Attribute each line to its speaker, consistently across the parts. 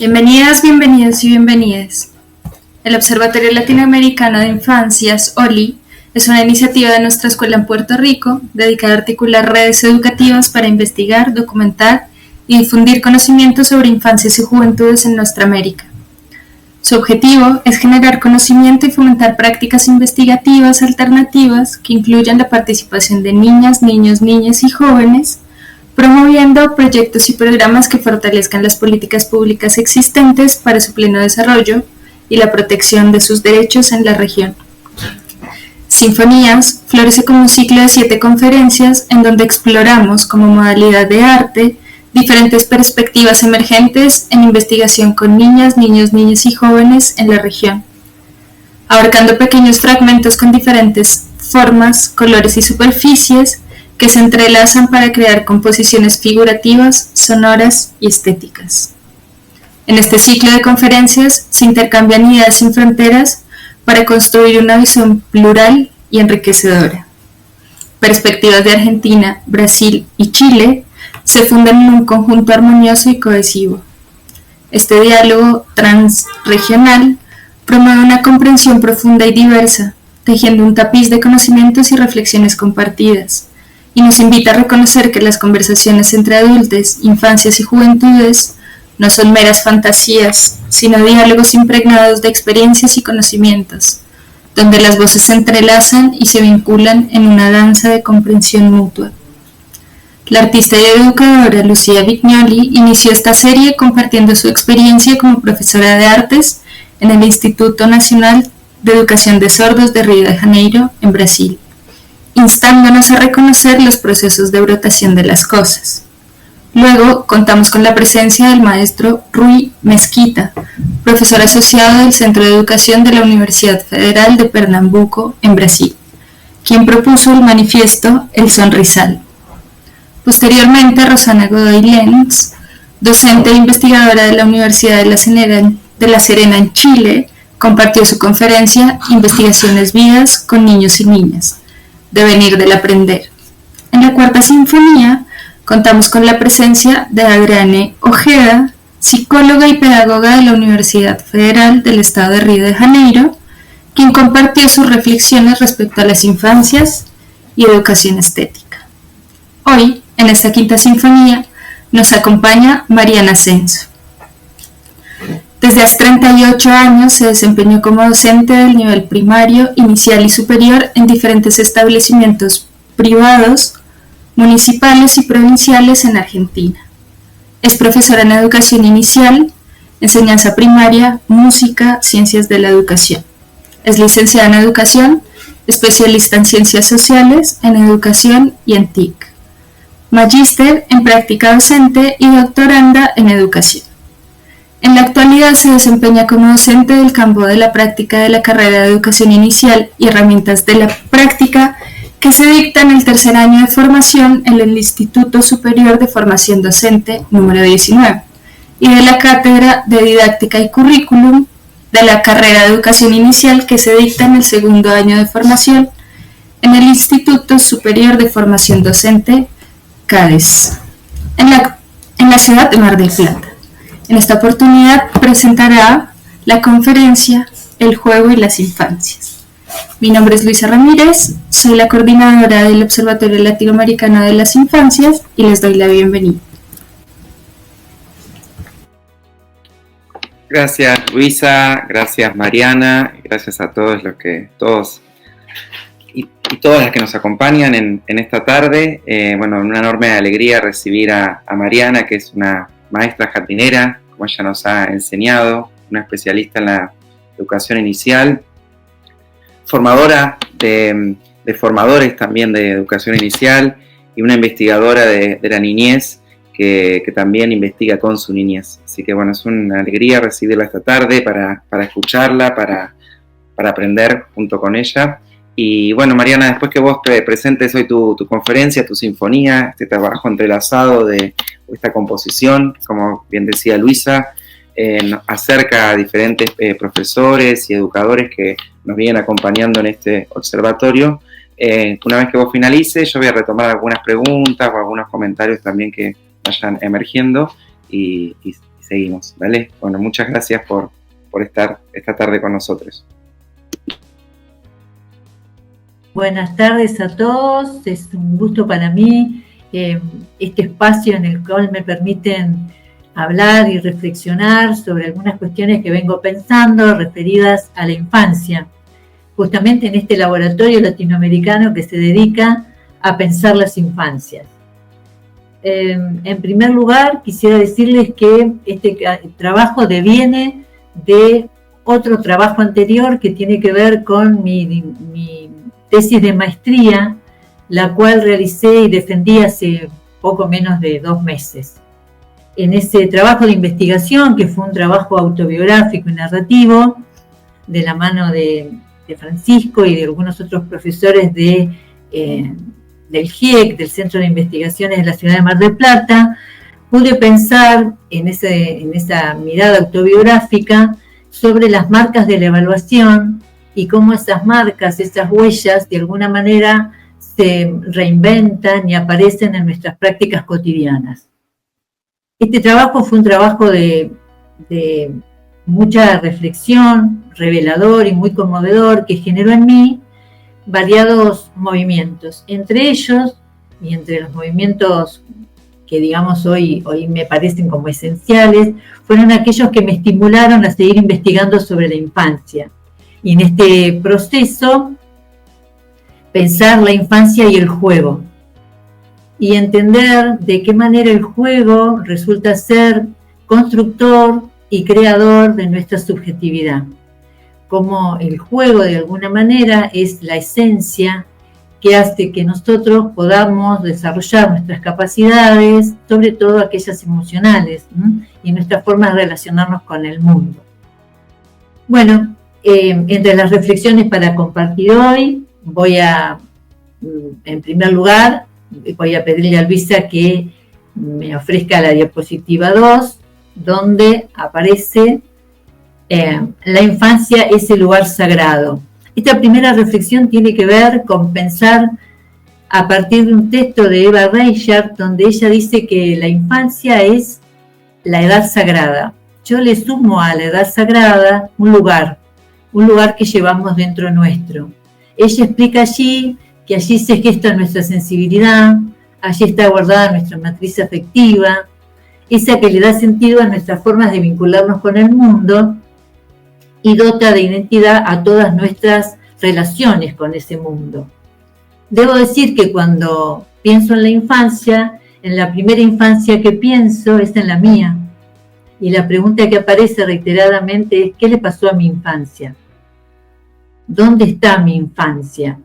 Speaker 1: Bienvenidas, bienvenidos y bienvenidas. El Observatorio Latinoamericano de Infancias, OLI, es una iniciativa de nuestra escuela en Puerto Rico dedicada a articular redes educativas para investigar, documentar y difundir conocimientos sobre infancias y juventudes en nuestra América. Su objetivo es generar conocimiento y fomentar prácticas investigativas alternativas que incluyan la participación de niñas, niños, niñas y jóvenes, promoviendo proyectos y programas que fortalezcan las políticas públicas existentes para su pleno desarrollo y la protección de sus derechos en la región. Sinfonías florece como un ciclo de 7 conferencias en donde exploramos como modalidad de arte diferentes perspectivas emergentes en investigación con niñas, niños, niñas y jóvenes en la región, abarcando pequeños fragmentos con diferentes formas, colores y superficies que se entrelazan para crear composiciones figurativas, sonoras y estéticas. En este ciclo de conferencias se intercambian ideas sin fronteras para construir una visión plural y enriquecedora. Perspectivas de Argentina, Brasil y Chile se fundan en un conjunto armonioso y cohesivo. Este diálogo transregional promueve una comprensión profunda y diversa, tejiendo un tapiz de conocimientos y reflexiones compartidas, y nos invita a reconocer que las conversaciones entre adultos, infancias y juventudes no son meras fantasías, sino diálogos impregnados de experiencias y conocimientos, donde las voces se entrelazan y se vinculan en una danza de comprensión mutua. La artista y educadora Lucía Vignoli inició esta serie compartiendo su experiencia como profesora de artes en el Instituto Nacional de Educación de Sordos de Río de Janeiro, en Brasil, instándonos a reconocer los procesos de brotación de las cosas. Luego contamos con la presencia del maestro Rui Mesquita, profesor asociado del Centro de Educación de la Universidad Federal de Pernambuco, en Brasil, quien propuso el manifiesto El Sonrisal. Posteriormente, Rosana Godoy Lenz, docente e investigadora de la Universidad de La Serena en Chile, compartió su conferencia Investigaciones Vivas con niños y niñas, Devenir del Aprender. En la cuarta sinfonía contamos con la presencia de Adriane Ojeda, psicóloga y pedagoga de la Universidad Federal del Estado de Río de Janeiro, quien compartió sus reflexiones respecto a las infancias y educación estética. Hoy, en esta quinta sinfonía, nos acompaña Mariana Ascenso. Desde hace 38 años se desempeñó como docente del nivel primario, inicial y superior en diferentes establecimientos privados, municipales y provinciales en Argentina. Es profesora en educación inicial, enseñanza primaria, música, ciencias de la educación. Es licenciada en educación, especialista en ciencias sociales, en educación y en TIC. Magíster en práctica docente y doctoranda en educación. En la actualidad se desempeña como docente del campo de la práctica de la carrera de educación inicial y herramientas de la práctica que se dicta en el tercer año de formación en el Instituto Superior de Formación Docente número 19 y de la cátedra de didáctica y currículum de la carrera de educación inicial que se dicta en el segundo año de formación en el Instituto Superior de Formación Docente CADES en la ciudad de Mar del Plata. En esta oportunidad presentará la conferencia El juego y las infancias. Mi nombre es Luisa Ramírez, soy la coordinadora del Observatorio Latinoamericano de las Infancias y les doy la bienvenida.
Speaker 2: Gracias Luisa, gracias Mariana, gracias a todos y todas las que nos acompañan en esta tarde. Una enorme alegría recibir a Mariana, que es una maestra jardinera, como ella nos ha enseñado, una especialista en la educación inicial, formadora de formadores también de educación inicial y una investigadora de la niñez que también investiga con su niñez. Así que es una alegría recibirla esta tarde para escucharla, para aprender junto con ella. Y Mariana, después que vos presentes hoy tu conferencia, tu sinfonía, este trabajo entrelazado de esta composición, como bien decía Luisa, acerca a diferentes profesores y educadores que nos vienen acompañando en este observatorio. Una vez que vos finalices, yo voy a retomar algunas preguntas o algunos comentarios también que vayan emergiendo y seguimos, ¿vale? Bueno, muchas gracias por estar esta tarde con nosotros.
Speaker 3: Buenas tardes a todos, es un gusto para mí este espacio en el cual me permiten hablar y reflexionar sobre algunas cuestiones que vengo pensando referidas a la infancia, justamente en este laboratorio latinoamericano que se dedica a pensar las infancias. En primer lugar, quisiera decirles que este trabajo deviene de otro trabajo anterior que tiene que ver con mi tesis de maestría, la cual realicé y defendí hace poco menos de 2 meses. En ese trabajo de investigación, que fue un trabajo autobiográfico y narrativo, de la mano de Francisco y de algunos otros profesores del GIEC, del Centro de Investigaciones de la Ciudad de Mar del Plata, pude pensar en esa mirada autobiográfica sobre las marcas de la evaluación y cómo esas marcas, esas huellas, de alguna manera se reinventan y aparecen en nuestras prácticas cotidianas. Este trabajo fue un trabajo de mucha reflexión, revelador y muy conmovedor, que generó en mí variados movimientos. Entre ellos, y entre los movimientos que digamos hoy me parecen como esenciales, fueron aquellos que me estimularon a seguir investigando sobre la infancia. Y en este proceso, pensar la infancia y el juego. Y entender de qué manera el juego resulta ser constructor y creador de nuestra subjetividad. Cómo el juego, de alguna manera, es la esencia que hace que nosotros podamos desarrollar nuestras capacidades, sobre todo aquellas emocionales, y nuestras formas de relacionarnos con el mundo. Bueno, entre las reflexiones para compartir hoy, en primer lugar, voy a pedirle a Luisa que me ofrezca la diapositiva 2, donde aparece la infancia, ese lugar sagrado. Esta primera reflexión tiene que ver con pensar a partir de un texto de Eva Reichert, donde ella dice que la infancia es la edad sagrada. Yo le sumo a la edad sagrada un lugar que llevamos dentro nuestro. Ella explica allí que allí se gesta nuestra sensibilidad, allí está guardada nuestra matriz afectiva, esa que le da sentido a nuestras formas de vincularnos con el mundo y dota de identidad a todas nuestras relaciones con ese mundo. Debo decir que cuando pienso en la infancia, en la primera infancia que pienso es en la mía. Y la pregunta que aparece reiteradamente es: ¿qué le pasó a mi infancia? ¿Dónde está mi infancia?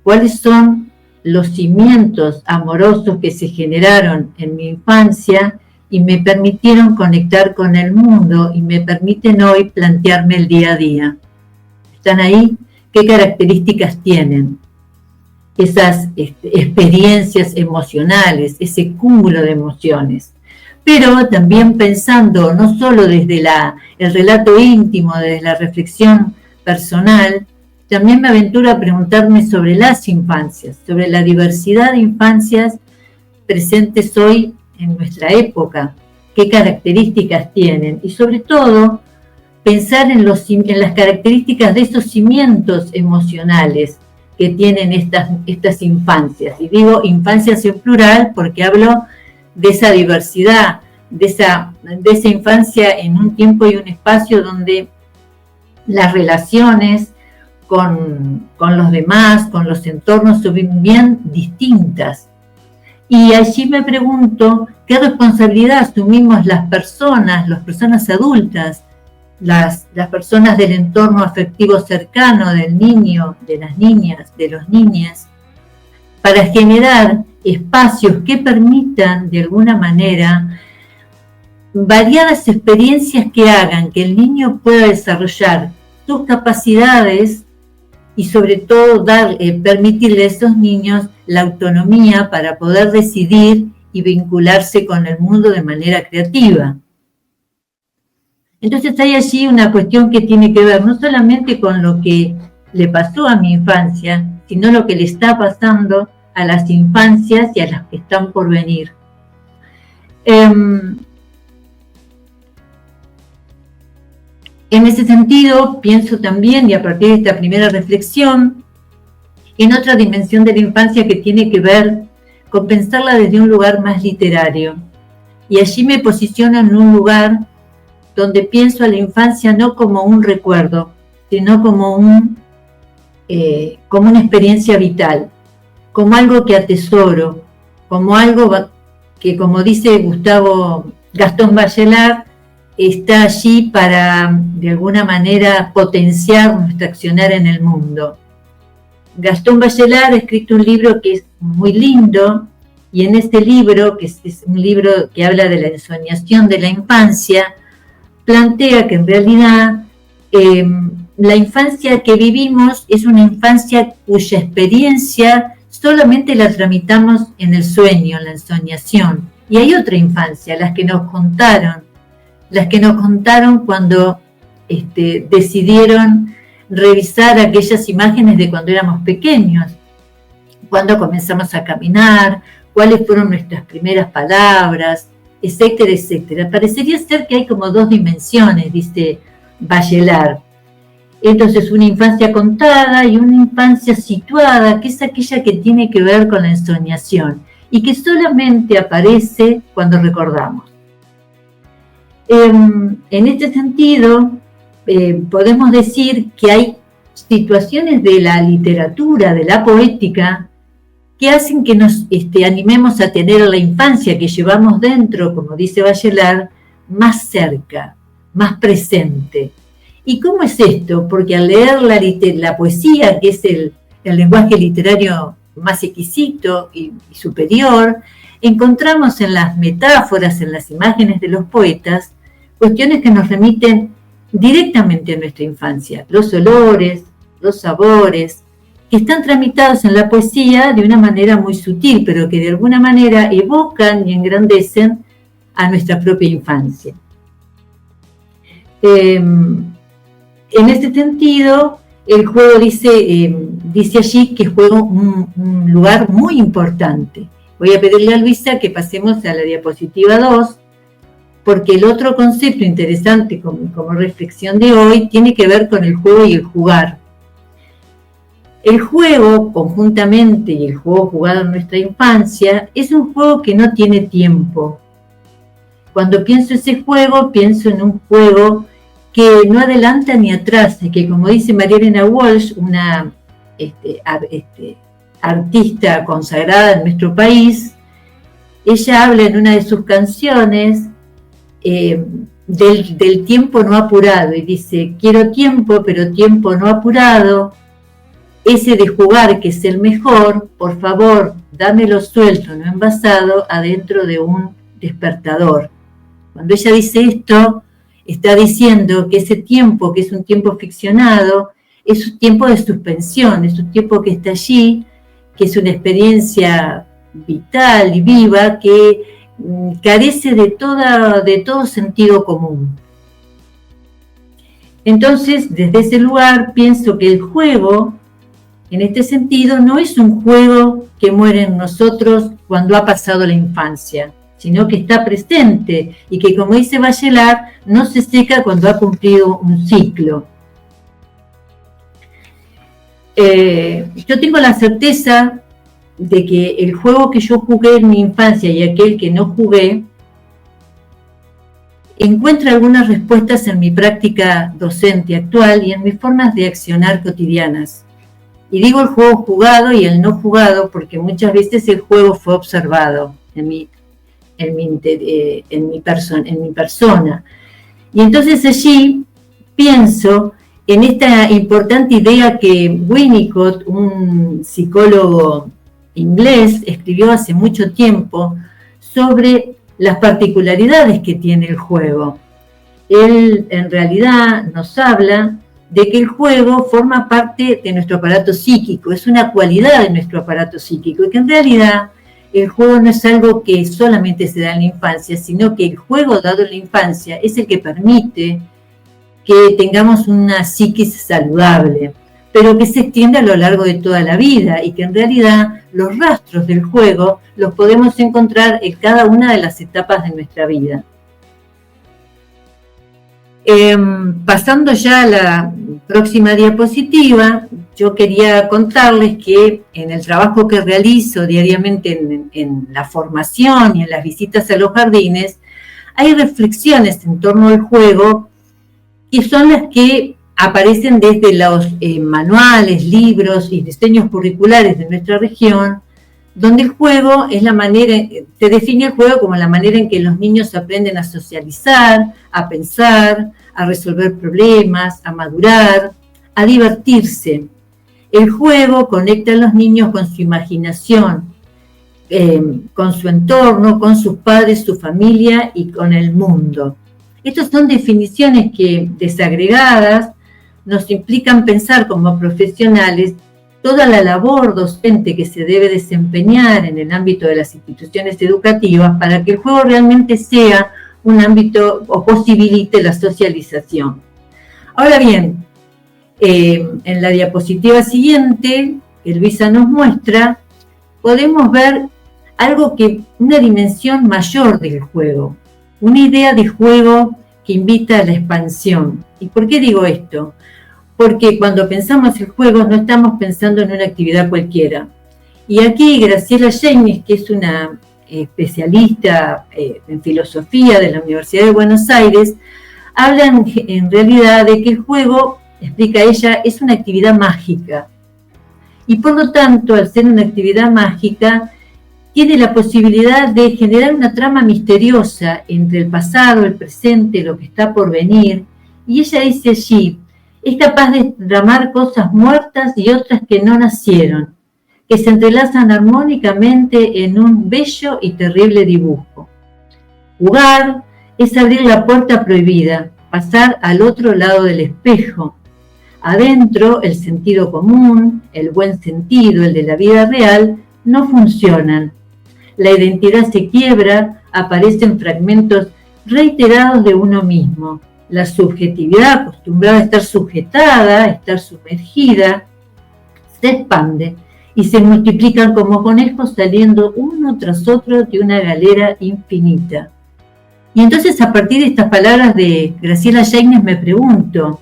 Speaker 3: ¿Cuáles son los cimientos amorosos que se generaron en mi infancia y me permitieron conectar con el mundo y me permiten hoy plantearme el día a día? ¿Están ahí? ¿Qué características tienen esas experiencias emocionales, ese cúmulo de emociones? Pero también pensando no solo desde el relato íntimo, desde la reflexión personal, también me aventuro a preguntarme sobre las infancias, sobre la diversidad de infancias presentes hoy en nuestra época, qué características tienen, y sobre todo pensar en las características de esos cimientos emocionales que tienen estas infancias. Y digo infancias en plural porque hablo de esa diversidad, de esa infancia en un tiempo y un espacio donde las relaciones con los demás, con los entornos, son bien distintas. Y allí me pregunto, ¿qué responsabilidad asumimos las personas adultas, las personas del entorno afectivo cercano, del niño, de las niñas, de los niños, para generar espacios que permitan, de alguna manera, variadas experiencias que hagan que el niño pueda desarrollar sus capacidades y sobre todo permitirle a esos niños la autonomía para poder decidir y vincularse con el mundo de manera creativa. Entonces hay allí una cuestión que tiene que ver no solamente con lo que le pasó a mi infancia, sino lo que le está pasando a las infancias y a las que están por venir. En ese sentido, pienso también, y a partir de esta primera reflexión, en otra dimensión de la infancia que tiene que ver con pensarla desde un lugar más literario. Y allí me posiciono en un lugar donde pienso a la infancia no como un recuerdo, sino como una experiencia vital, como algo que atesoro, como algo que, como dice Gastón Bachelard, está allí para, de alguna manera, potenciar nuestro accionar en el mundo. Gastón Bachelard ha escrito un libro que es muy lindo, y en este libro, que es un libro que habla de la ensoñación de la infancia, plantea que en realidad la infancia que vivimos es una infancia cuya experiencia solamente la tramitamos en el sueño, en la ensoñación. Y hay otra infancia, las que nos contaron cuando decidieron revisar aquellas imágenes de cuando éramos pequeños, cuando comenzamos a caminar, cuáles fueron nuestras primeras palabras, etcétera, etcétera. Parecería ser que hay como dos dimensiones, dice Bachelard. Entonces, una infancia contada y una infancia situada, que es aquella que tiene que ver con la ensoñación y que solamente aparece cuando recordamos. En este sentido, podemos decir que hay situaciones de la literatura, de la poética, que hacen que nos animemos a tener la infancia que llevamos dentro, como dice Bachelard, más cerca, más presente. ¿Y cómo es esto? Porque al leer la poesía, que es el lenguaje literario más exquisito y superior, encontramos en las metáforas, en las imágenes de los poetas, cuestiones que nos remiten directamente a nuestra infancia. Los olores, los sabores, que están tramitados en la poesía de una manera muy sutil, pero que de alguna manera evocan y engrandecen a nuestra propia infancia. En este sentido, el juego dice allí que juega un lugar muy importante. Voy a pedirle a Luisa que pasemos a la diapositiva 2, porque el otro concepto interesante como reflexión de hoy tiene que ver con el juego y el jugar. El juego, conjuntamente, y el juego jugado en nuestra infancia, es un juego que no tiene tiempo. Cuando pienso ese juego, pienso en un juego que no adelanta ni atrás, y que, como dice María Elena Walsh, una artista consagrada en nuestro país, ella habla en una de sus canciones del tiempo no apurado, y dice: quiero tiempo, pero tiempo no apurado, ese de jugar que es el mejor, por favor, dámelo suelto, no envasado, adentro de un despertador. Cuando ella dice esto, está diciendo que ese tiempo, que es un tiempo ficcionado, es un tiempo de suspensión, es un tiempo que está allí, que es una experiencia vital y viva, que carece de todo sentido común. Entonces, desde ese lugar, pienso que el juego, en este sentido, no es un juego que muere en nosotros cuando ha pasado la infancia, sino que está presente y que, como dice Bachelard, no se seca cuando ha cumplido un ciclo. Yo tengo la certeza de que el juego que yo jugué en mi infancia y aquel que no jugué encuentra algunas respuestas en mi práctica docente actual y en mis formas de accionar cotidianas. Y digo el juego jugado y el no jugado porque muchas veces el juego fue observado en mi persona. Y entonces allí pienso en esta importante idea que Winnicott, un psicólogo inglés, escribió hace mucho tiempo sobre las particularidades que tiene el juego. Él en realidad nos habla de que el juego forma parte de nuestro aparato psíquico, es una cualidad de nuestro aparato psíquico, y que en realidad el juego no es algo que solamente se da en la infancia, sino que el juego dado en la infancia es el que permite que tengamos una psiquis saludable, pero que se extiende a lo largo de toda la vida, y que en realidad los rastros del juego los podemos encontrar en cada una de las etapas de nuestra vida. Pasando ya a la próxima diapositiva, yo quería contarles que en el trabajo que realizo diariamente en la formación y en las visitas a los jardines, hay reflexiones en torno al juego que son las que aparecen desde los manuales, libros y diseños curriculares de nuestra región, donde el juego es la manera, se define el juego como la manera en que los niños aprenden a socializar, a pensar, a resolver problemas, a madurar, a divertirse. El juego conecta a los niños con su imaginación, con su entorno, con sus padres, su familia y con el mundo. Estas son definiciones que, desagregadas, nos implican pensar como profesionales toda la labor docente que se debe desempeñar en el ámbito de las instituciones educativas para que el juego realmente sea un ámbito o posibilite la socialización. Ahora bien, en la diapositiva siguiente, que Luisa nos muestra, podemos ver algo que, una dimensión mayor del juego, una idea de juego que invita a la expansión. ¿Y por qué digo esto? Porque cuando pensamos en juegos no estamos pensando en una actividad cualquiera. Y aquí Graciela Yáñez, que es una especialista en filosofía de la Universidad de Buenos Aires, habla en realidad de que el juego, explica ella, es una actividad mágica. Y por lo tanto, al ser una actividad mágica, tiene la posibilidad de generar una trama misteriosa entre el pasado, el presente, lo que está por venir. Y ella dice allí, es capaz de tramar cosas muertas y otras que no nacieron, que se entrelazan armónicamente en un bello y terrible dibujo. Jugar es abrir la puerta prohibida, pasar al otro lado del espejo. Adentro, el sentido común, el buen sentido, el de la vida real, no funcionan. La identidad se quiebra, aparecen fragmentos reiterados de uno mismo. La subjetividad, acostumbrada a estar sujetada, a estar sumergida, se expande y se multiplican como conejos saliendo uno tras otro de una galera infinita. Y entonces, a partir de estas palabras de Graciela Yáñez, me pregunto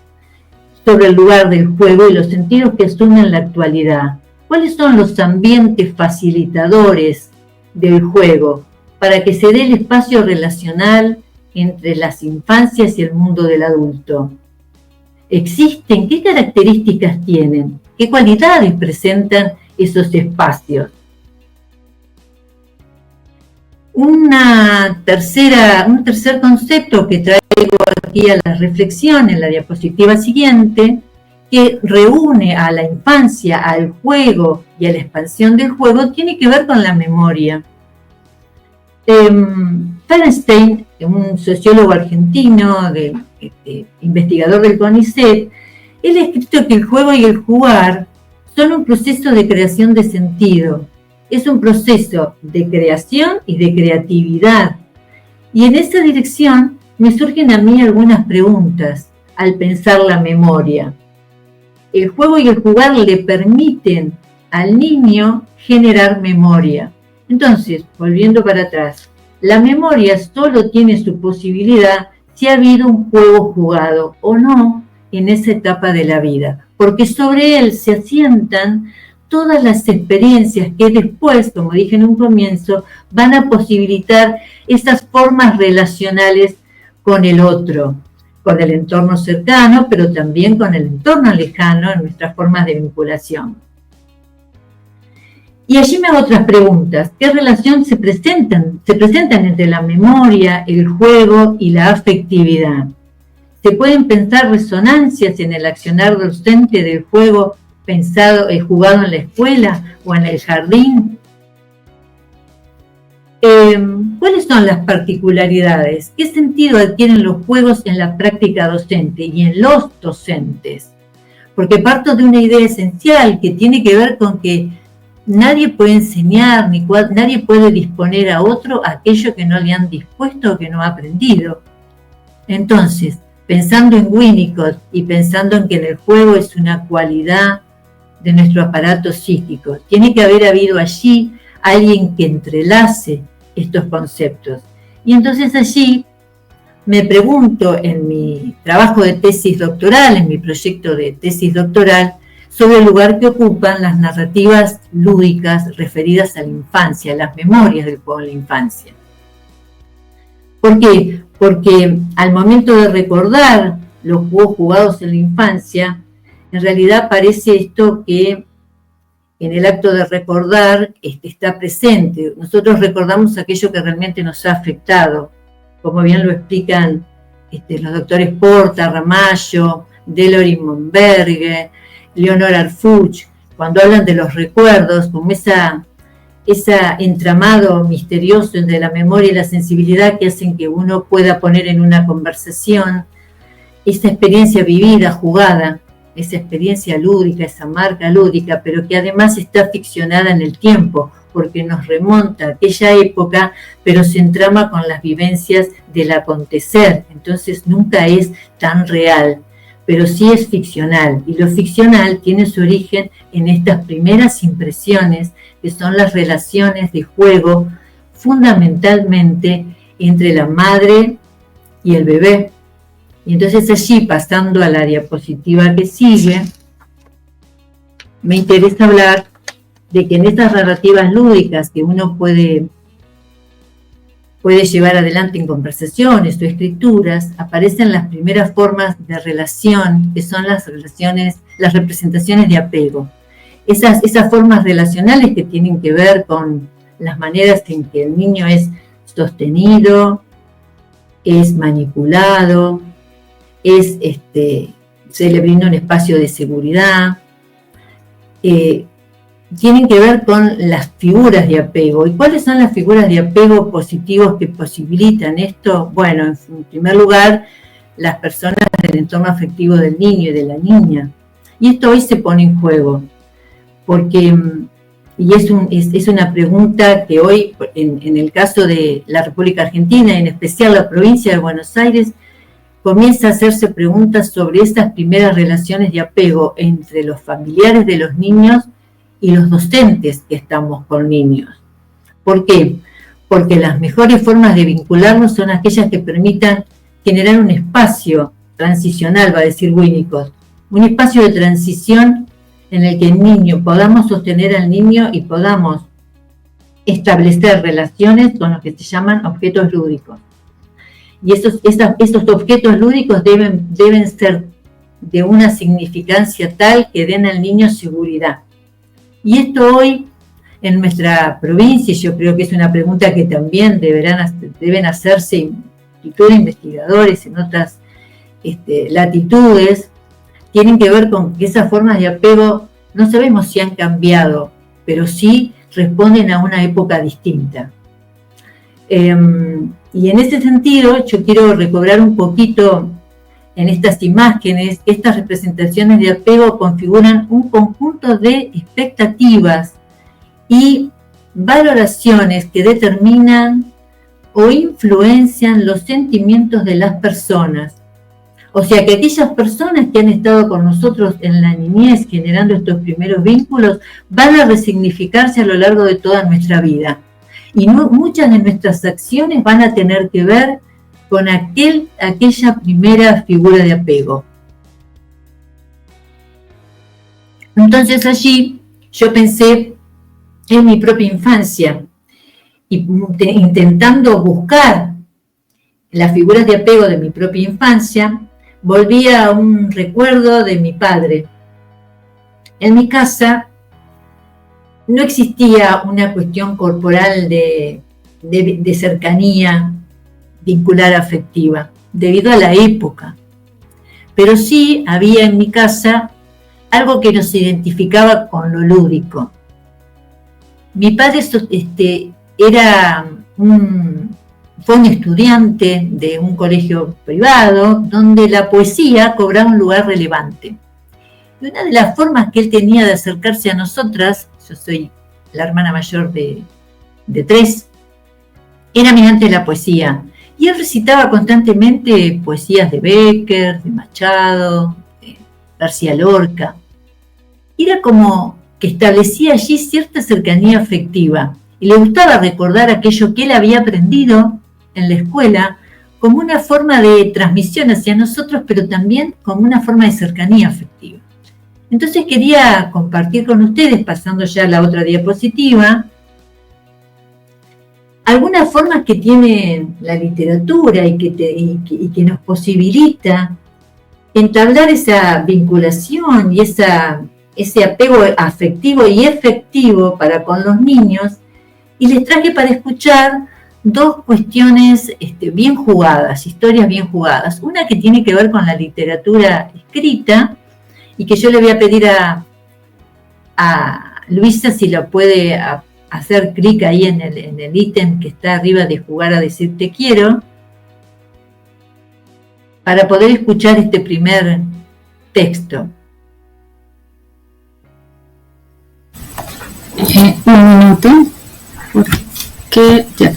Speaker 3: sobre el lugar del juego y los sentidos que asume en la actualidad. ¿Cuáles son los ambientes facilitadores del juego para que se dé el espacio relacional entre las infancias y el mundo del adulto? ¿Existen? ¿Qué características tienen? ¿Qué cualidades presentan esos espacios? Un tercer concepto que traigo aquí a la reflexión en la diapositiva siguiente, que reúne a la infancia, al juego y a la expansión del juego, tiene que ver con la memoria. Ferenstein, un sociólogo argentino, investigador del CONICET, él ha escrito que el juego y el jugar son un proceso de creación de sentido. Es un proceso de creación y de creatividad. Y en esa dirección me surgen a mí algunas preguntas al pensar la memoria. El juego y el jugar le permiten al niño generar memoria. Entonces, volviendo para atrás, la memoria solo tiene su posibilidad si ha habido un juego jugado o no en esa etapa de la vida, porque sobre él se asientan todas las experiencias que después, como dije en un comienzo, van a posibilitar esas formas relacionales con el otro, con el entorno cercano, pero también con el entorno lejano en nuestras formas de vinculación. Y allí me hago otras preguntas. ¿Qué relación se presentan entre la memoria, el juego y la afectividad? ¿Se pueden pensar resonancias en el accionar docente del juego jugado en la escuela o en el jardín? ¿Cuáles son las particularidades? ¿Qué sentido adquieren los juegos en la práctica docente y en los docentes? Porque parto de una idea esencial que tiene que ver con que nadie puede enseñar, nadie puede disponer a otro aquello que no le han dispuesto o que no ha aprendido. Entonces, pensando en Winnicott y pensando en que en el juego es una cualidad de nuestro aparato psíquico, tiene que haber habido allí alguien que entrelace estos conceptos. Y entonces allí me pregunto en mi trabajo de tesis doctoral, en mi proyecto de tesis doctoral, sobre el lugar que ocupan las narrativas lúdicas referidas a la infancia, las memorias del juego en la infancia. ¿Por qué? Porque al momento de recordar los juegos jugados en la infancia, en realidad parece esto que en el acto de recordar está presente. Nosotros recordamos aquello que realmente nos ha afectado, como bien lo explican los doctores Porta, Ramallo, Delory Monberge, Leonor Arfuch, cuando hablan de los recuerdos, como ese entramado misterioso entre la memoria y la sensibilidad que hacen que uno pueda poner en una conversación esa experiencia vivida, jugada, esa experiencia lúdica, esa marca lúdica, pero que además está ficcionada en el tiempo, porque nos remonta a aquella época, pero se entrama con las vivencias del acontecer, entonces nunca es tan real, pero sí es ficcional, y lo ficcional tiene su origen en estas primeras impresiones, que son las relaciones de juego, fundamentalmente entre la madre y el bebé. Y entonces allí, pasando a la diapositiva que sigue, me interesa hablar de que en estas narrativas lúdicas que uno puede llevar adelante en conversaciones o escrituras, aparecen las primeras formas de relación, que son las representaciones de apego. Esas formas relacionales que tienen que ver con las maneras en que el niño es sostenido, es manipulado, se le brinda un espacio de seguridad, tienen que ver con las figuras de apego. ¿Y cuáles son las figuras de apego positivos que posibilitan esto? Bueno, en primer lugar, las personas del entorno afectivo del niño y de la niña. Y esto hoy se pone en juego, porque, y es una pregunta que hoy, en el caso de la República Argentina, en especial la provincia de Buenos Aires, comienza a hacerse preguntas sobre estas primeras relaciones de apego entre los familiares de los niños y los docentes que estamos con niños. ¿Por qué? Porque las mejores formas de vincularnos son aquellas que permitan generar un espacio transicional, va a decir Winnicott, un espacio de transición en el que el niño, podamos sostener al niño y podamos establecer relaciones con lo que se llaman objetos lúdicos. Y estos objetos lúdicos deben ser de una significancia tal que den al niño seguridad. Y esto hoy, en nuestra provincia, yo creo que es una pregunta que también deben hacerse multitud de investigadores en otras latitudes, tienen que ver con que esas formas de apego, no sabemos si han cambiado, pero sí responden a una época distinta. Y en ese sentido, yo quiero recobrar un poquito en estas imágenes. Estas representaciones de apego configuran un conjunto de expectativas y valoraciones que determinan o influencian los sentimientos de las personas. O sea que aquellas personas que han estado con nosotros en la niñez generando estos primeros vínculos van a resignificarse a lo largo de toda nuestra vida. Y muchas de nuestras acciones van a tener que ver con aquella primera figura de apego. Entonces allí yo pensé en mi propia infancia y intentando buscar las figuras de apego de mi propia infancia, volví a un recuerdo de mi padre. En mi casa no existía una cuestión corporal de cercanía vincular afectiva, debido a la época. Pero sí había en mi casa algo que nos identificaba con lo lúdico. Mi padre fue un estudiante de un colegio privado donde la poesía cobraba un lugar relevante. Y una de las formas que él tenía de acercarse a nosotras, yo soy la hermana mayor de 3, era mediante la poesía. Y él recitaba constantemente poesías de Bécquer, de Machado, de García Lorca. Era como que establecía allí cierta cercanía afectiva y le gustaba recordar aquello que él había aprendido en la escuela como una forma de transmisión hacia nosotros, pero también como una forma de cercanía afectiva. Entonces quería compartir con ustedes, pasando ya a la otra diapositiva, algunas formas que tiene la literatura y que nos posibilita entablar esa vinculación y ese apego afectivo y efectivo para con los niños. Y les traje para escuchar dos cuestiones bien jugadas, historias bien jugadas. Una que tiene que ver con la literatura escrita y que yo le voy a pedir a Luisa si lo puede hacer clic ahí en el ítem que está arriba de jugar a decir te quiero, para poder escuchar este primer texto.
Speaker 1: Un minuto, porque ya.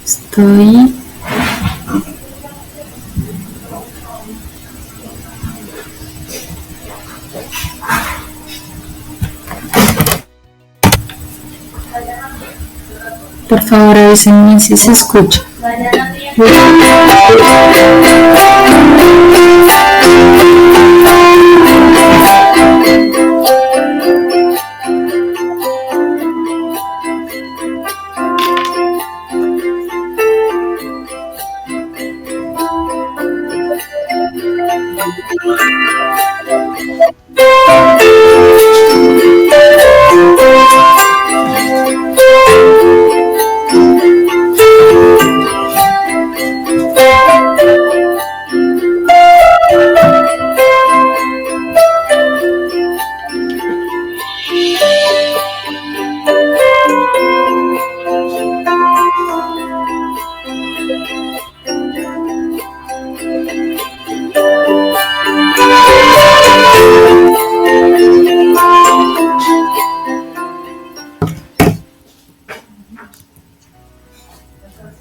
Speaker 1: Estoy... Por favor, avísenme si se escucha.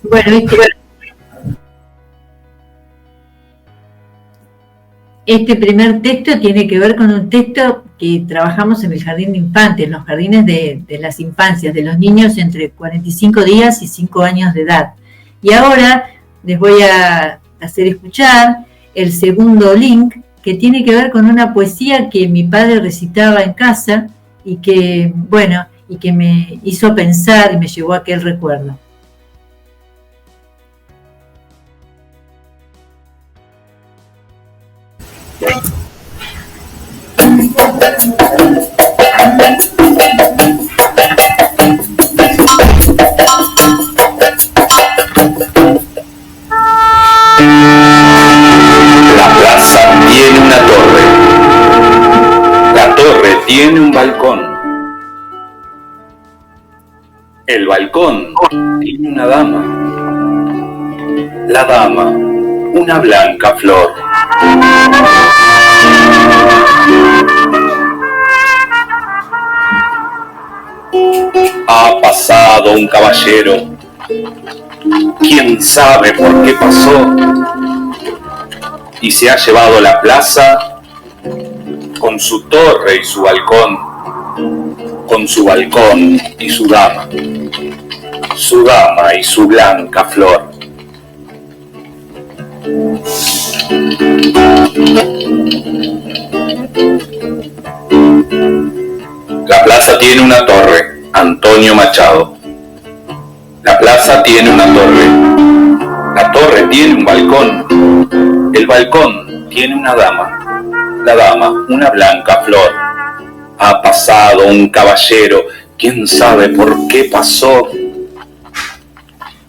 Speaker 1: Bueno, este primer texto tiene que ver con un texto que trabajamos en el jardín de infantes, en los jardines de las infancias, de los niños entre 45 días y 5 años de edad. Y ahora les voy a hacer escuchar el segundo link, que tiene que ver con una poesía que mi padre recitaba en casa y que, bueno, y que me hizo pensar y me llevó a aquel recuerdo.
Speaker 4: La plaza tiene una torre. La torre tiene un balcón. El balcón tiene una dama. La dama, una blanca flor. Ha pasado un caballero. ¿Quién sabe por qué pasó? Y se ha llevado la plaza con su torre y su balcón, con su balcón y su dama y su blanca flor. La plaza tiene una torre, Antonio Machado. La plaza tiene una torre. La torre tiene un balcón. El balcón tiene una dama. La dama, una blanca flor. Ha pasado un caballero, quién sabe por qué pasó.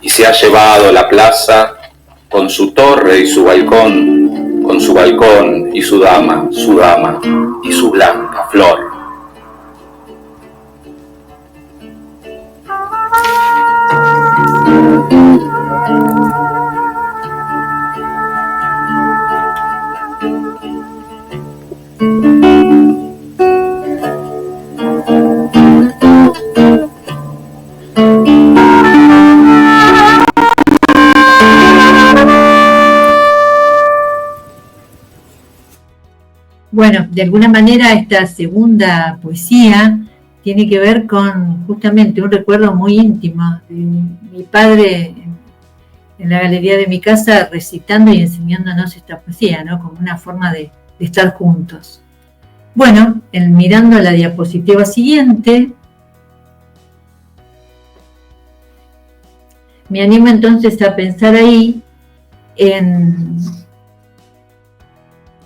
Speaker 4: Y se ha llevado la plaza con su torre y su balcón, con su balcón y su dama y su blanca flor.
Speaker 3: Bueno, de alguna manera esta segunda poesía tiene que ver con justamente un recuerdo muy íntimo de mi padre en la galería de mi casa recitando y enseñándonos esta poesía, ¿no? Como una forma de estar juntos. Bueno, mirando la diapositiva siguiente, me animo entonces a pensar ahí en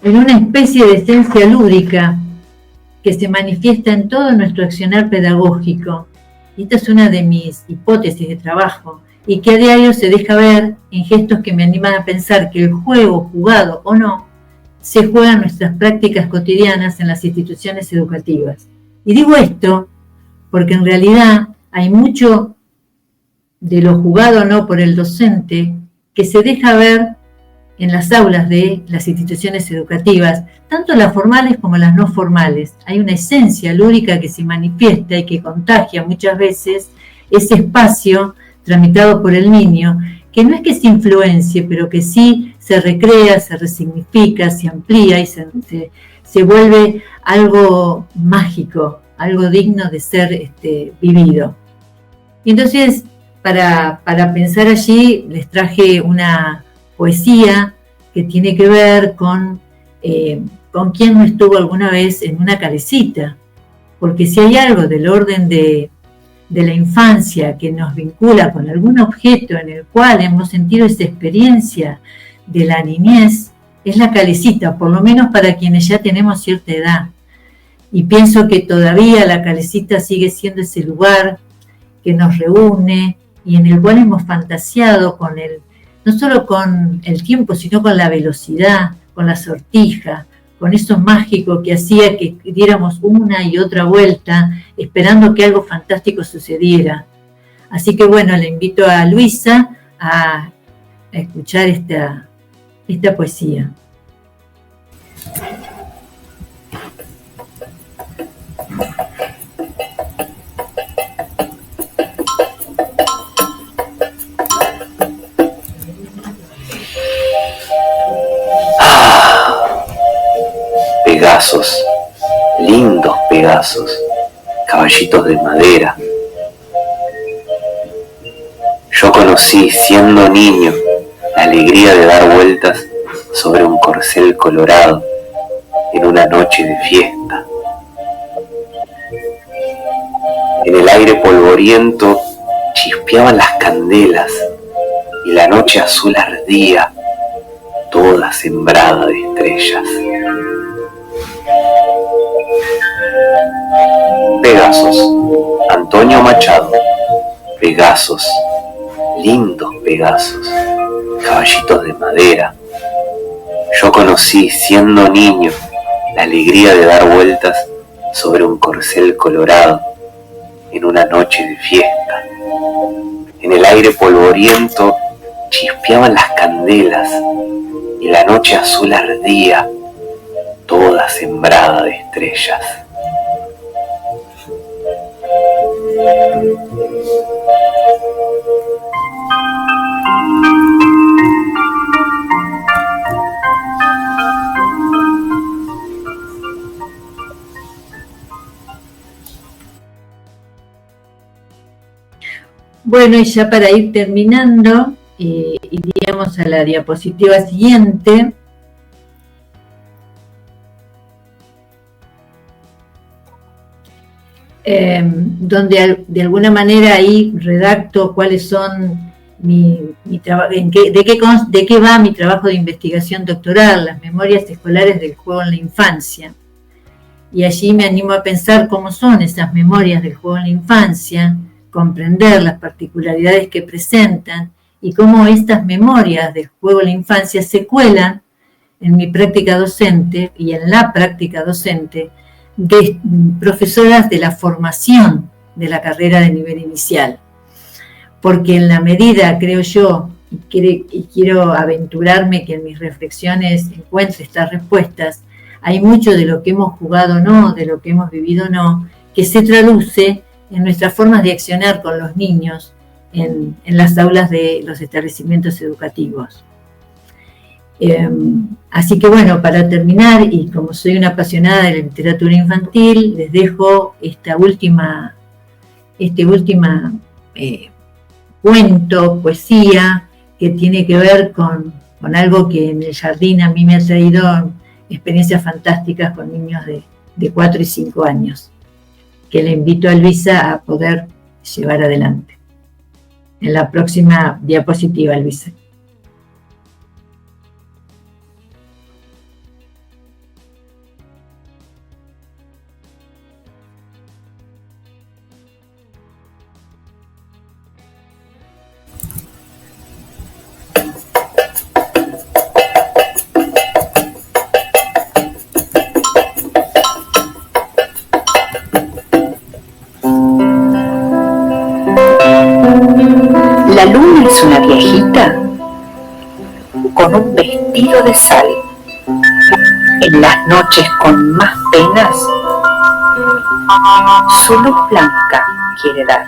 Speaker 3: una especie de esencia lúdica que se manifiesta en todo nuestro accionar pedagógico. Y esta es una de mis hipótesis de trabajo, y que a diario se deja ver en gestos que me animan a pensar que el juego, jugado o no, se juega en nuestras prácticas cotidianas en las instituciones educativas. Y digo esto porque en realidad hay mucho de lo jugado o no por el docente que se deja ver en las aulas de las instituciones educativas, tanto las formales como las no formales. Hay una esencia lúdica que se manifiesta y que contagia muchas veces ese espacio tramitado por el niño, que no es que se influencie, pero que sí se recrea, se resignifica, se amplía y se vuelve algo mágico, algo digno de ser vivido. Y entonces, para pensar allí, les traje una poesía que tiene que ver con quién no estuvo alguna vez en una calecita, porque si hay algo del orden de la infancia que nos vincula con algún objeto en el cual hemos sentido esa experiencia de la niñez, es la calecita, por lo menos para quienes ya tenemos cierta edad. Y pienso que todavía la calecita sigue siendo ese lugar que nos reúne y en el cual hemos fantaseado no solo con el tiempo, sino con la velocidad, con la sortija, con eso mágico que hacía que diéramos una y otra vuelta, esperando que algo fantástico sucediera. Así que bueno, le invito a Luisa a escuchar esta poesía.
Speaker 5: Pegasos, lindos Pegasos, caballitos de madera. Yo conocí, siendo niño, la alegría de dar vueltas sobre un corcel colorado en una noche de fiesta. En el aire polvoriento chispeaban las candelas y la noche azul ardía, toda sembrada de estrellas. Pegasos, Antonio Machado. Pegasos, lindos Pegasos, caballitos de madera. Yo conocí, siendo niño, la alegría de dar vueltas sobre un corcel colorado en una noche de fiesta. En el aire polvoriento chispeaban las candelas y la noche azul ardía, toda sembrada de estrellas.
Speaker 3: Bueno, y ya para ir terminando, iríamos a la diapositiva siguiente. Donde de alguna manera ahí redacto cuáles son de qué va mi trabajo de investigación doctoral, las memorias escolares del juego en la infancia. Y allí me animo a pensar cómo son esas memorias del juego en la infancia, comprender las particularidades que presentan y cómo estas memorias del juego en la infancia se cuelan en mi práctica docente y en la práctica docente de profesoras de la formación de la carrera de nivel inicial. Porque en la medida, creo yo, y quiero aventurarme que en mis reflexiones encuentre estas respuestas, hay mucho de lo que hemos jugado no, de lo que hemos vivido no, que se traduce en nuestras formas de accionar con los niños en las aulas de los establecimientos educativos. Así que bueno, para terminar, y como soy una apasionada de la literatura infantil, les dejo este última cuento, poesía, que tiene que ver con algo que en el jardín a mí me ha traído experiencias fantásticas con niños de 4 y 5 años, que le invito a Luisa a poder llevar adelante. En la próxima diapositiva, Luisa.
Speaker 6: La luna es una viejita con un vestido de sal. En las noches con más penas, su luz blanca quiere dar.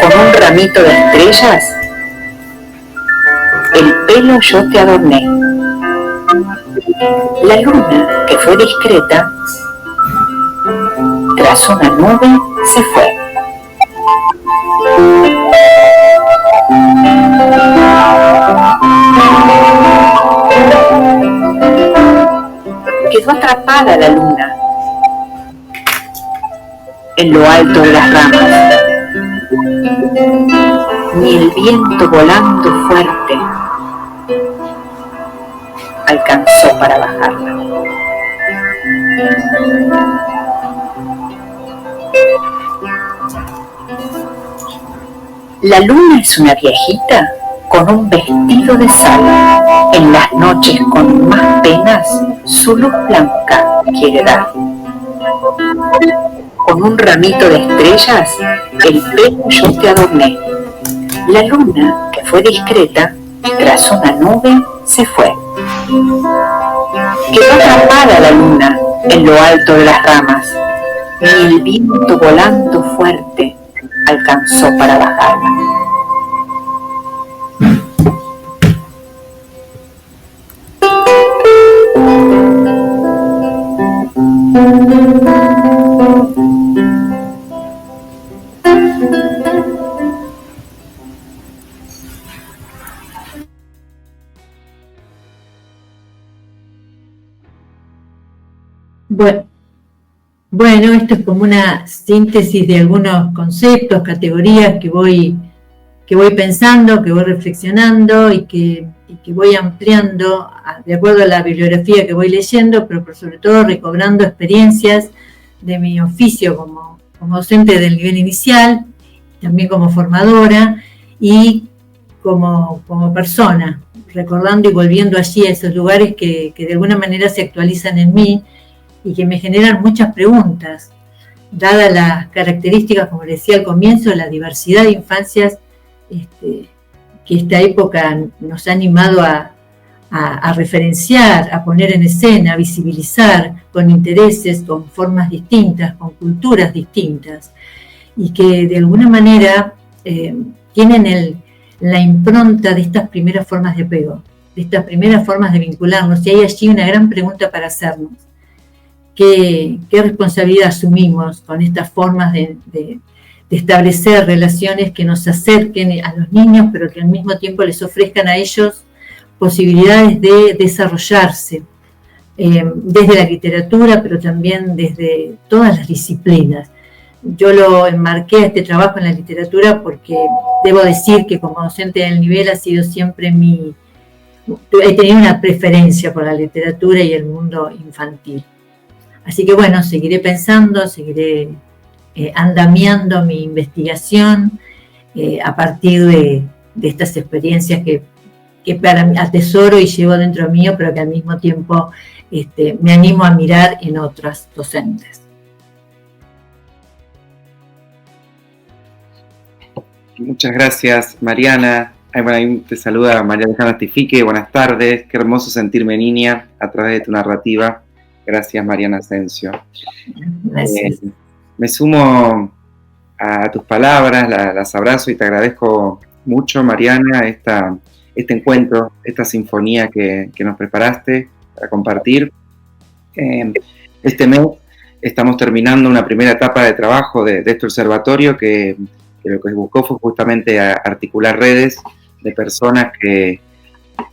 Speaker 6: Con un ramito de estrellas, el pelo yo te adorné. La luna, que fue discreta, tras una nube se fue. Quedó atrapada la luna en lo alto de las ramas. Ni el viento volando fuerte alcanzó para bajarla. La luna es una viejita con un vestido de sal. En las noches con más penas, su luz blanca quiere dar. Con un ramito de estrellas, el pelo yo te adorné. La luna, que fue discreta, tras una nube se fue. Quedó atrapada la luna en lo alto de las ramas. Ni el viento volando fuerte alcanzó para bajarla.
Speaker 3: Bueno, esto es como una síntesis de algunos conceptos, categorías que voy pensando, que voy reflexionando y que voy ampliando de acuerdo a la bibliografía que voy leyendo, pero por sobre todo recobrando experiencias de mi oficio como docente del nivel inicial, también como formadora y como persona, recordando y volviendo allí a esos lugares que de alguna manera se actualizan en mí y que me generan muchas preguntas, dadas las características, como decía al comienzo, la diversidad de infancias que esta época nos ha animado a referenciar, a poner en escena, a visibilizar con intereses, con formas distintas, con culturas distintas, y que de alguna manera tienen la impronta de estas primeras formas de apego, de estas primeras formas de vincularnos, y hay allí una gran pregunta para hacernos. ¿Qué responsabilidad asumimos con estas formas de establecer relaciones que nos acerquen a los niños, pero que al mismo tiempo les ofrezcan a ellos posibilidades de desarrollarse desde la literatura, pero también desde todas las disciplinas? Yo lo enmarqué a este trabajo en la literatura porque debo decir que como docente del nivel ha sido siempre he tenido una preferencia por la literatura y el mundo infantil. Así que bueno, seguiré pensando, seguiré andamiando mi investigación a partir de estas experiencias que para mí atesoro y llevo dentro mío, pero que al mismo tiempo me animo a mirar en otras docentes.
Speaker 2: Muchas gracias, Mariana. Ahí te saluda María Alejandra Tifique. Buenas tardes. Qué hermoso sentirme niña a través de tu narrativa. Gracias, Mariana Asensio.
Speaker 3: Gracias.
Speaker 2: Me sumo a tus palabras, las abrazo y te agradezco mucho, Mariana, este encuentro, esta sinfonía que nos preparaste para compartir. Este mes estamos terminando una primera etapa de trabajo de este observatorio que lo que buscó fue justamente articular redes de personas que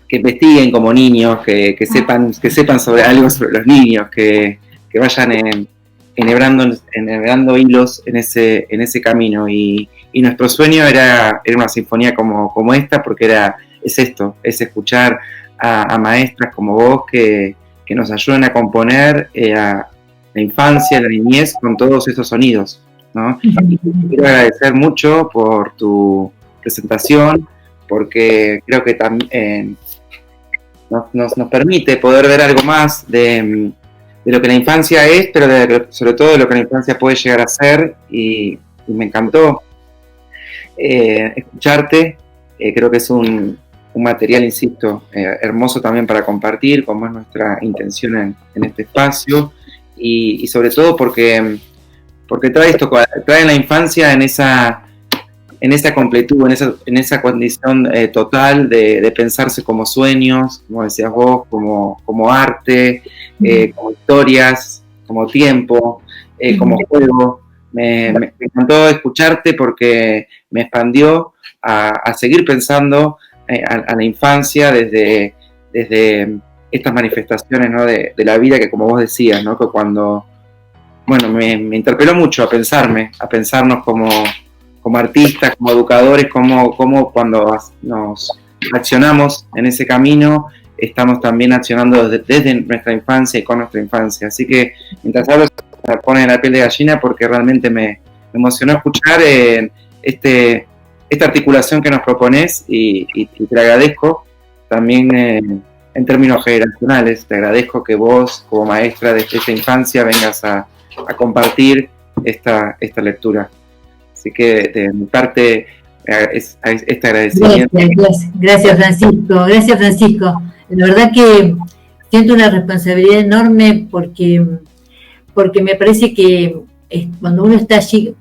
Speaker 2: investiguen como niños, que sepan sobre algo sobre los niños, que vayan enhebrando hilos en ese camino. Y nuestro sueño era una sinfonía como esta, porque es escuchar a maestras como vos que nos ayuden a componer a la infancia, la niñez con todos esos sonidos, ¿no? Quiero agradecer mucho por tu presentación, porque creo que también nos permite poder ver algo más de lo que la infancia es, pero sobre todo de lo que la infancia puede llegar a ser, y me encantó escucharte. Creo que es un material, insisto, hermoso también para compartir, como es nuestra intención en este espacio, y sobre todo porque trae la infancia en esa completud, en esa condición total de pensarse como sueños, como decías vos, como arte, como historias, como tiempo, como juego. Me encantó escucharte porque me expandió a seguir pensando a la infancia desde estas manifestaciones, ¿no? de la vida, que como vos decías, ¿no? Que cuando, bueno, me interpeló mucho a pensarnos como artistas, como educadores, como cuando nos accionamos en ese camino, estamos también accionando desde nuestra infancia y con nuestra infancia. Así que mientras hablo se me pone la piel de gallina, porque realmente me emocionó escuchar esta articulación que nos propones, y te agradezco también en términos generacionales. Te agradezco que vos, como maestra de esta infancia, vengas a compartir esta lectura. Así que de mi parte es este agradecimiento.
Speaker 3: Gracias, Francisco. Gracias, Francisco. La verdad que siento una responsabilidad enorme porque me parece que cuando uno está allí,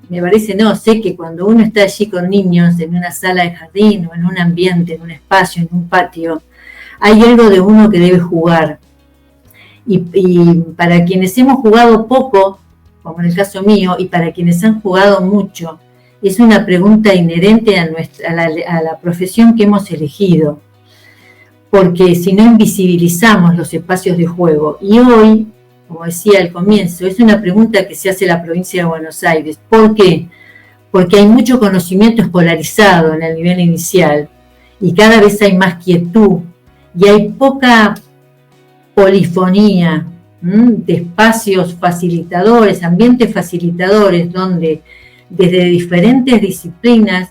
Speaker 3: sé que cuando uno está allí con niños en una sala de jardín o en un ambiente, en un espacio, en un patio, hay algo de uno que debe jugar. Y para quienes hemos jugado poco, como en el caso mío, y para quienes han jugado mucho, es una pregunta inherente a la profesión que hemos elegido, porque si no invisibilizamos los espacios de juego, y hoy, como decía al comienzo, es una pregunta que se hace la provincia de Buenos Aires. ¿Por qué? Porque hay mucho conocimiento escolarizado en el nivel inicial, y cada vez hay más quietud, y hay poca polifonía de espacios facilitadores, ambientes facilitadores, donde desde diferentes disciplinas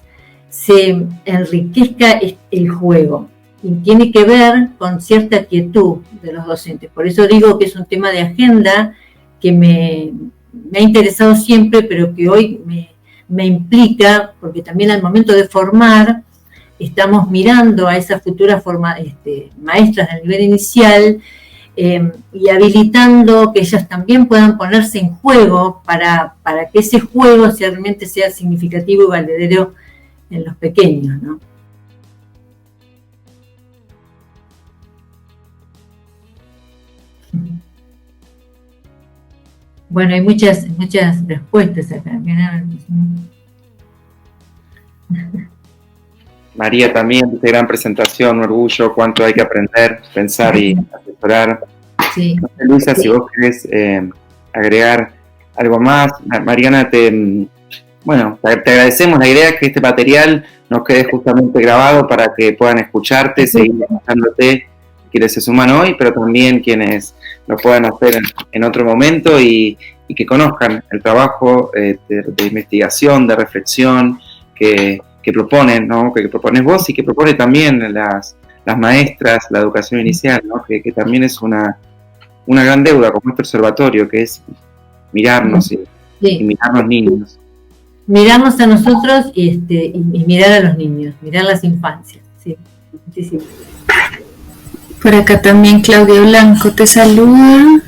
Speaker 3: se enriquezca el juego, y tiene que ver con cierta quietud de los docentes. Por eso digo que es un tema de agenda que me ha interesado siempre, pero que hoy me implica, porque también al momento de formar estamos mirando a esas futuras maestras del nivel inicial, y habilitando que ellas también puedan ponerse en juego para que ese juego realmente sea significativo y valedero en los pequeños, ¿no? Bueno, hay muchas respuestas acá.
Speaker 2: María, también, esta gran presentación, un orgullo, cuánto hay que aprender, pensar y asesorar.
Speaker 3: Sí.
Speaker 2: No sé, Luisa, sí. Si vos querés agregar algo más. Mariana, te agradecemos. La idea es que este material nos quede justamente grabado para que puedan escucharte, seguir escuchándote, quienes se suman hoy, pero también quienes lo puedan hacer en otro momento, y que conozcan el trabajo de investigación, de reflexión que proponen, ¿no? Que propones vos y que propone también las maestras, la educación inicial, ¿no? Que también es una gran deuda como este observatorio, que es mirarnos y mirar a los niños.
Speaker 3: Mirarnos a nosotros y mirar a los niños, mirar las infancias. Sí, muchísimo.
Speaker 1: Por acá también Claudia Blanco te saluda.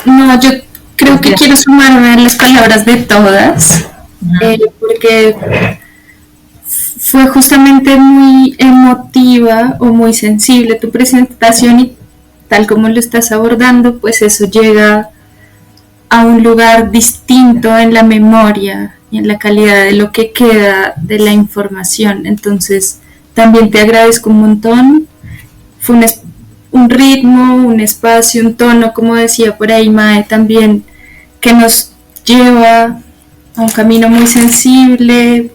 Speaker 1: No, yo creo que quiero sumarme a las palabras de todas, porque fue justamente muy emotiva o muy sensible tu presentación y tal como lo estás abordando, pues eso llega a un lugar distinto en la memoria y en la calidad de lo que queda de la información. Entonces, también te agradezco un montón. Fue un ritmo, un espacio, un tono, como decía por ahí Mae, también que nos lleva a un camino muy sensible,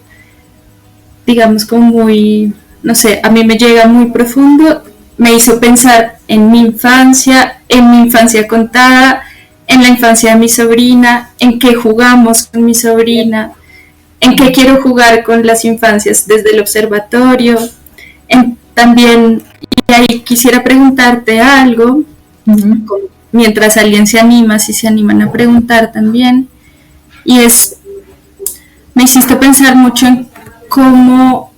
Speaker 1: digamos como muy, no sé, a mí me llega muy profundo, me hizo pensar en mi infancia contada, en la infancia de mi sobrina, en qué jugamos con mi sobrina, en qué quiero jugar con las infancias desde el observatorio, también, y ahí quisiera preguntarte algo, mientras alguien se anima, si se animan a preguntar también, y me hiciste pensar mucho en cómo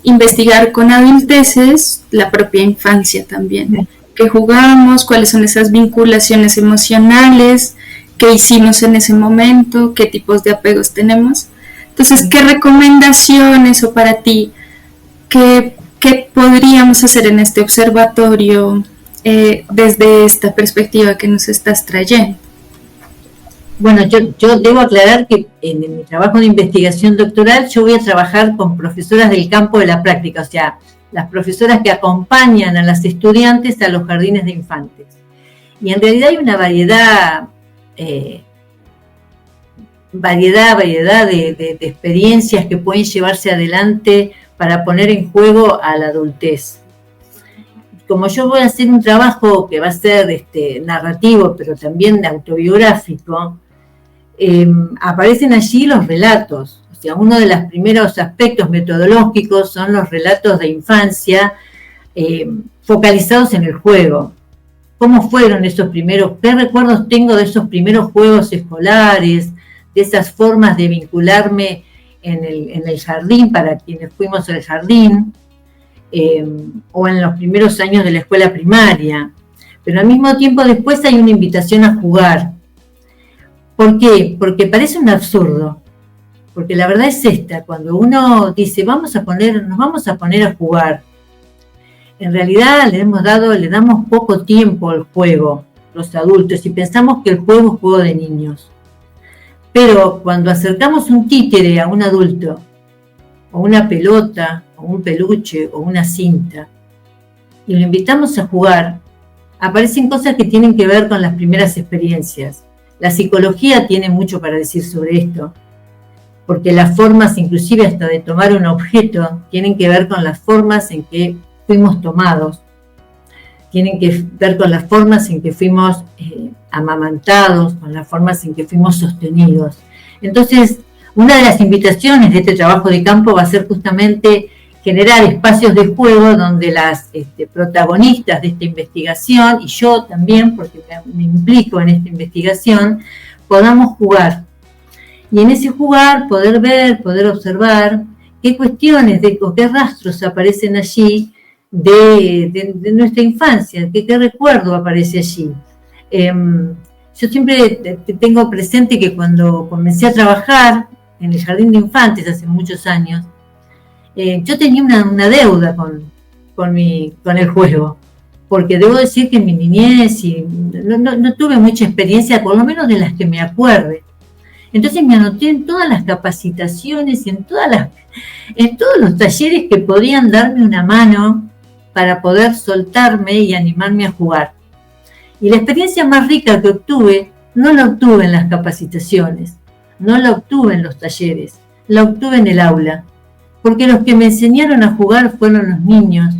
Speaker 1: investigar con adulteces la propia infancia también. ¿Qué jugamos? ¿Cuáles son esas vinculaciones emocionales? ¿Qué hicimos en ese momento? ¿Qué tipos de apegos tenemos? Entonces, ¿qué recomendaciones o para ti, qué podríamos hacer en este observatorio desde esta perspectiva que nos estás trayendo?
Speaker 3: Bueno, yo debo aclarar que en mi trabajo de investigación doctoral yo voy a trabajar con profesoras del campo de la práctica, o sea, las profesoras que acompañan a las estudiantes a los jardines de infantes. Y en realidad hay una variedad de experiencias que pueden llevarse adelante para poner en juego a la adultez. Como yo voy a hacer un trabajo que va a ser narrativo, pero también autobiográfico, aparecen allí los relatos. O sea, uno de los primeros aspectos metodológicos son los relatos de infancia focalizados en el juego. ¿Cómo fueron esos primeros? ¿Qué recuerdos tengo de esos primeros juegos escolares? De esas formas de vincularme en el jardín, para quienes fuimos al jardín, o en los primeros años de la escuela primaria. Pero al mismo tiempo después hay una invitación a jugar. ¿Por qué? Porque parece un absurdo. Porque la verdad es esta, cuando uno dice nos vamos a poner a jugar, en realidad le damos poco tiempo al juego, los adultos, y pensamos que el juego es juego de niños. Pero cuando acercamos un títere a un adulto, o una pelota, o un peluche, o una cinta, y lo invitamos a jugar, aparecen cosas que tienen que ver con las primeras experiencias. La psicología tiene mucho para decir sobre esto, porque las formas, inclusive hasta de tomar un objeto, tienen que ver con las formas en que fuimos tomados, tienen que ver con las formas en que fuimos amamantados, con las formas en que fuimos sostenidos. Entonces, una de las invitaciones de este trabajo de campo va a ser justamente generar espacios de juego donde las protagonistas de esta investigación, y yo también, porque me implico en esta investigación, podamos jugar. Y en ese jugar poder ver, poder observar qué cuestiones o qué rastros aparecen allí de nuestra infancia, qué recuerdo aparece allí. Yo siempre tengo presente que cuando comencé a trabajar en el jardín de infantes hace muchos años, yo tenía una deuda con el juego, porque debo decir que en mi niñez no tuve mucha experiencia, por lo menos de las que me acuerde. Entonces me anoté en todas las capacitaciones y en todos los talleres que podían darme una mano para poder soltarme y animarme a jugar. Y la experiencia más rica que obtuve, no la obtuve en las capacitaciones, no la obtuve en los talleres, la obtuve en el aula, porque los que me enseñaron a jugar fueron los niños,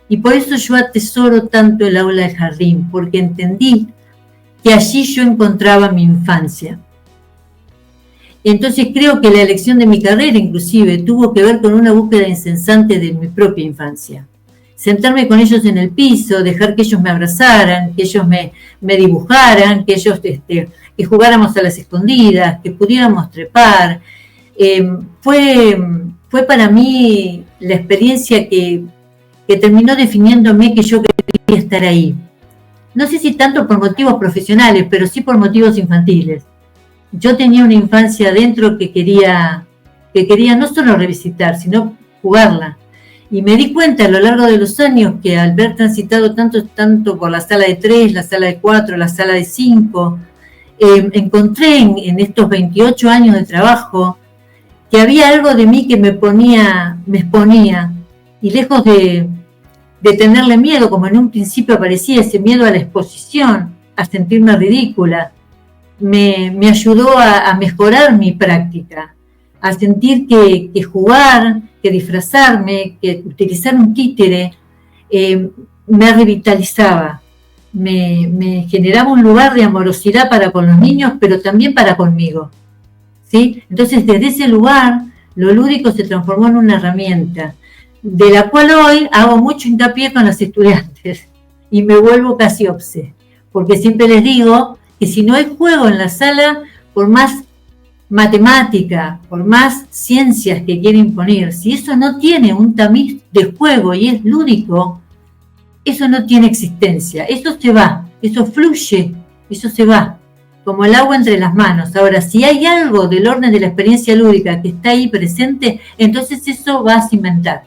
Speaker 3: y por eso yo atesoro tanto el aula del jardín, porque entendí que allí yo encontraba mi infancia. Entonces creo que la elección de mi carrera inclusive tuvo que ver con una búsqueda incesante de mi propia infancia. Sentarme con ellos en el piso, dejar que ellos me abrazaran, que ellos me dibujaran, que ellos que jugáramos a las escondidas, que pudiéramos trepar. Fue para mí la experiencia que terminó definiéndome que yo quería estar ahí. no sé si tanto por motivos profesionales, pero sí por motivos infantiles. Yo tenía una infancia adentro que quería no solo revisitar, sino jugarla. Y me di cuenta a lo largo de los años que al ver transitado tanto por la sala de 3, la sala de 4, la sala de 5, encontré en estos 28 años de trabajo que había algo de mí que me exponía, y lejos de tenerle miedo, como en un principio parecía, ese miedo a la exposición, a sentirme ridícula, me ayudó a mejorar mi práctica, a sentir que jugar, que disfrazarme, que utilizar un títere, me revitalizaba, me generaba un lugar de amorosidad para con los niños, pero también para conmigo, ¿sí? Entonces, desde ese lugar, lo lúdico se transformó en una herramienta, de la cual hoy hago mucho hincapié con los estudiantes, y me vuelvo casi obse, porque siempre les digo que si no hay juego en la sala, por más matemática, por más ciencias que quiera imponer, si eso no tiene un tamiz de juego y es lúdico, eso no tiene existencia, eso se va, eso fluye, eso se va, como el agua entre las manos. Ahora, si hay algo del orden de la experiencia lúdica que está ahí presente, entonces eso va a cimentar,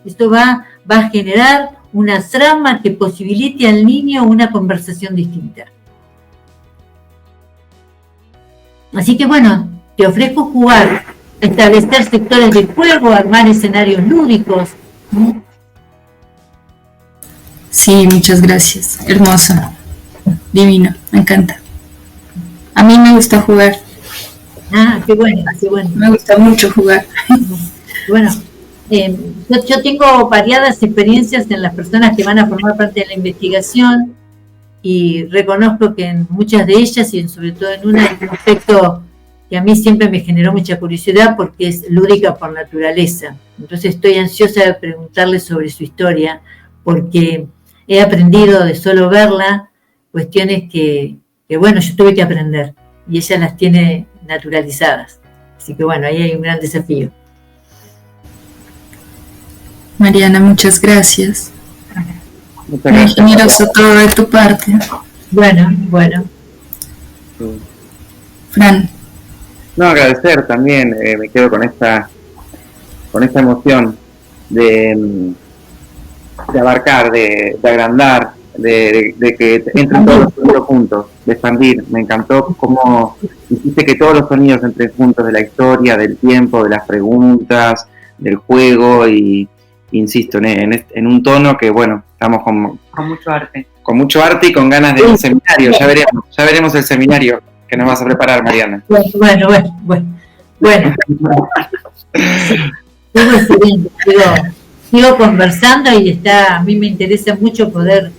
Speaker 3: esto va a generar una trama que posibilite al niño una conversación distinta. Así que bueno, te ofrezco jugar, establecer sectores de juego, armar escenarios lúdicos.
Speaker 1: Sí, muchas gracias. Hermoso. Divino, me encanta. A mí me gusta jugar.
Speaker 3: Ah, qué bueno, qué bueno.
Speaker 1: Me gusta mucho jugar.
Speaker 3: Bueno, yo tengo variadas experiencias en las personas que van a formar parte de la investigación y reconozco que en muchas de ellas y sobre todo en una, hay un aspecto que a mí siempre me generó mucha curiosidad porque es lúdica por naturaleza. Entonces estoy ansiosa de preguntarle sobre su historia porque he aprendido de solo verla cuestiones que bueno, yo tuve que aprender y ella las tiene naturalizadas. Así que bueno, ahí hay un gran desafío.
Speaker 1: Mariana, muchas gracias. Muy generoso todo de tu parte.
Speaker 3: Bueno.
Speaker 1: Fran.
Speaker 2: No, agradecer también, me quedo con esta emoción de abarcar, de agrandar, de que entren todos los sonidos juntos, de expandir. Me encantó cómo hiciste que todos los sonidos entren juntos, de la historia, del tiempo, de las preguntas, del juego, y insisto, en un tono que, bueno, estamos con mucho arte. Con mucho arte y con ganas de un seminario. Ya veremos el seminario que nos vas a preparar, Mariana.
Speaker 3: Bueno. Sigo conversando y a mí me interesa mucho poder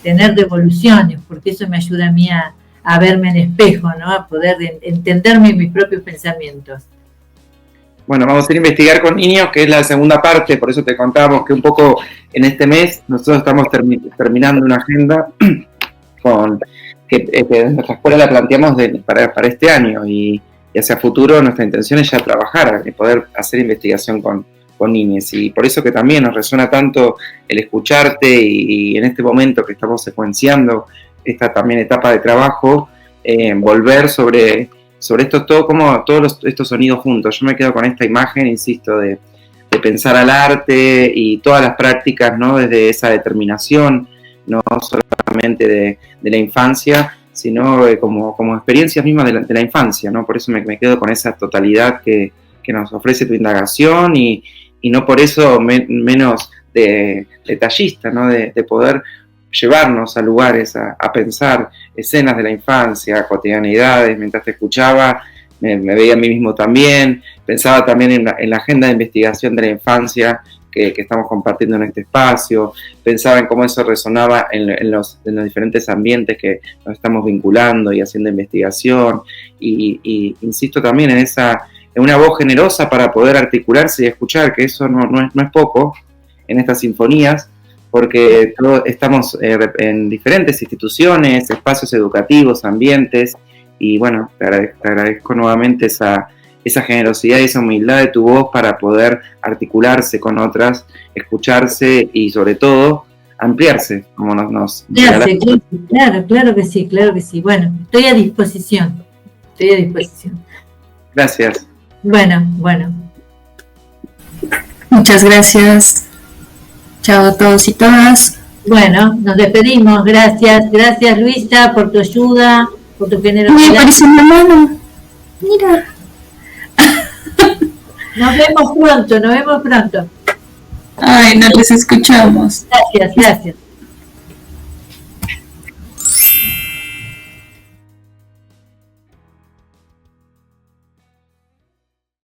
Speaker 3: tener devoluciones, porque eso me ayuda a mí a verme en espejo, ¿no? A poder entenderme en mis propios pensamientos.
Speaker 2: Bueno, vamos a ir a investigar con niños, que es la segunda parte, por eso te contábamos que un poco en este mes nosotros estamos terminando una agenda que en nuestra escuela la planteamos para este año y hacia futuro nuestra intención es ya trabajar y poder hacer investigación con niños, y por eso que también nos resuena tanto el escucharte y en este momento que estamos secuenciando esta también etapa de trabajo, volver sobre esto todo, como todos estos sonidos juntos. Yo me quedo con esta imagen, insisto, de pensar al arte y todas las prácticas, ¿no? Desde esa determinación, no solamente de la infancia, sino como experiencias mismas de la infancia, ¿no? Por eso me quedo con esa totalidad que nos ofrece tu indagación y no por eso menos detallista, ¿no? De poder llevarnos a lugares, a pensar escenas de la infancia, cotidianidades. Mientras te escuchaba, me veía a mí mismo también, pensaba también en la agenda de investigación de la infancia que estamos compartiendo en este espacio, pensaba en cómo eso resonaba en los diferentes ambientes que nos estamos vinculando y haciendo investigación, y insisto también en una voz generosa para poder articularse y escuchar, que eso no es poco en estas sinfonías, porque estamos en diferentes instituciones, espacios educativos, ambientes, y bueno, te agradezco nuevamente esa generosidad y esa humildad de tu voz para poder articularse con otras, escucharse y sobre todo ampliarse, como nos
Speaker 3: Claro que sí. Bueno, estoy a disposición.
Speaker 2: Gracias.
Speaker 3: Bueno.
Speaker 1: Muchas gracias. Chao a todos y todas.
Speaker 3: Bueno, nos despedimos. Gracias Luisa por tu ayuda, por tu generosidad.
Speaker 1: Me apareció una mano. Mira.
Speaker 3: Nos vemos pronto.
Speaker 1: Ay, no les escuchamos.
Speaker 3: Gracias.